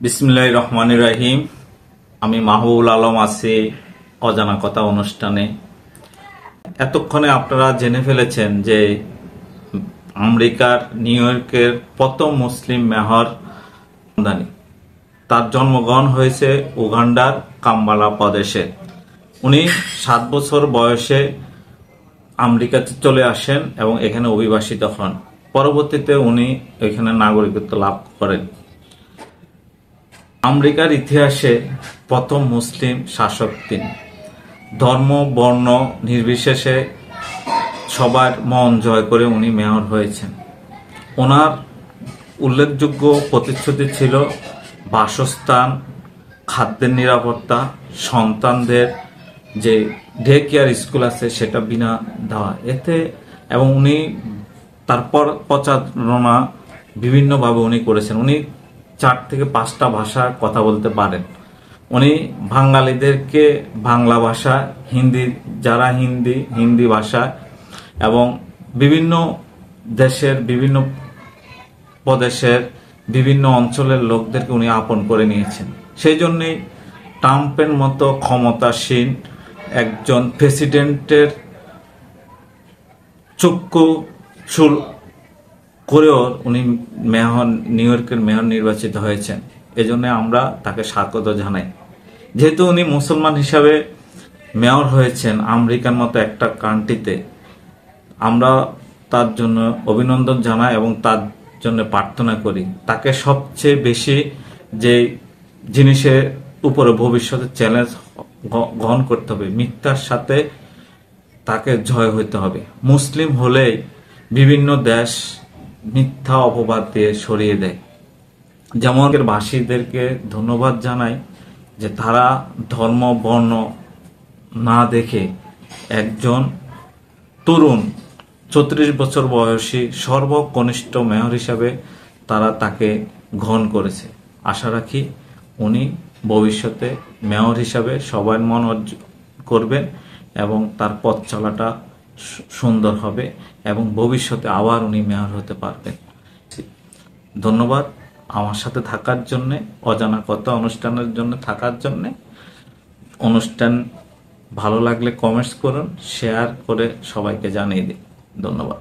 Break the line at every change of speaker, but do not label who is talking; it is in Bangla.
বিসমিল্লাহির রহমানির রহিম। আমি মাহবুবুল আলম আছি অজানা কথা অনুষ্ঠানে। এতক্ষণে আপনারা জেনে ফেলেছেন যে আমেরিকার নিউ ইয়র্কের প্রথম মুসলিম মেয়র আমদানি। তার জন্মগ্রহণ হয়েছে উগান্ডার কাম্বালা প্রদেশে। উনি 7 বছর বয়সে আমেরিকাতে চলে আসেন এবং এখানে অভিবাসিত হন। পরবর্তীতে উনি এখানে নাগরিকত্ব লাভ করেন। আমেরিকার ইতিহাসে প্রথম মুসলিম শাসক তিনি। ধর্ম বর্ণ নির্বিশেষে সবার মন জয় করে উনি মেয়র হয়েছেন। ওনার উল্লেখযোগ্য প্রতিশ্রুতি ছিল বাসস্থান, খাদ্যের নিরাপত্তা, সন্তানদের যে ডে কেয়ার স্কুল আছে সেটা বিনা দেওয়া এতে, এবং উনি তারপর প্রচারণা বিভিন্নভাবে উনি করেছেন। উনি 4 থেকে 5টা ভাষা কথা বলতে পারেন। উনি বাঙালিদেরকে বাংলা ভাষা, যারা হিন্দি ভাষা এবং বিভিন্ন দেশের বিভিন্ন প্রদেশের বিভিন্ন অঞ্চলের লোকদেরকে উনি আপন করে নিয়েছেন। সেই জন্যই ট্রাম্পের মতো ক্ষমতাসীন একজন প্রেসিডেন্টের চক্ষু চুল করেও উনি নিউ ইয়র্কের মেয়র নির্বাচিত হয়েছেন। এজন্য আমরা তাকে স্বাগত জানাই। যেহেতু উনি মুসলমান হিসাবে মেয়র হয়েছেন আমেরিকার মতো একটা কান্ট্রিতে, আমরা তার জন্য অভিনন্দন জানাই এবং তার জন্য প্রার্থনা করি। তাকে সবচেয়ে বেশি যে জিনিসের উপরে ভবিষ্যতে চ্যালেঞ্জ গ্রহণ করতে হবে, মিথ্যার সাথে তাকে জয় হইতে হবে। মুসলিম হলেই বিভিন্ন দেশ মিথ্যা অপবাদ দিয়ে সরিয়ে দেয়। যেমন ভাষীদেরকে ধন্যবাদ জানাই যে তারা ধর্ম বর্ণ না দেখে একজন তরুণ 34 বছর বয়সী সর্বকনিষ্ঠ মেয়র হিসাবে তারা তাকে গ্রহণ করেছে। আশা রাখি উনি ভবিষ্যতে মেয়র হিসাবে সবার মন অর্জন করবেন এবং তার পথ চলাটা সুন্দর হবে এবং ভবিষ্যতে আবার উনি মেয়র হতে পারবেন। ধন্যবাদ আমার সাথে থাকার জন্যে, অজানা কথা অনুষ্ঠানের জন্য থাকার জন্যে। অনুষ্ঠান ভালো লাগলে কমেন্টস করুন, শেয়ার করে সবাইকে জানিয়ে দিন। ধন্যবাদ।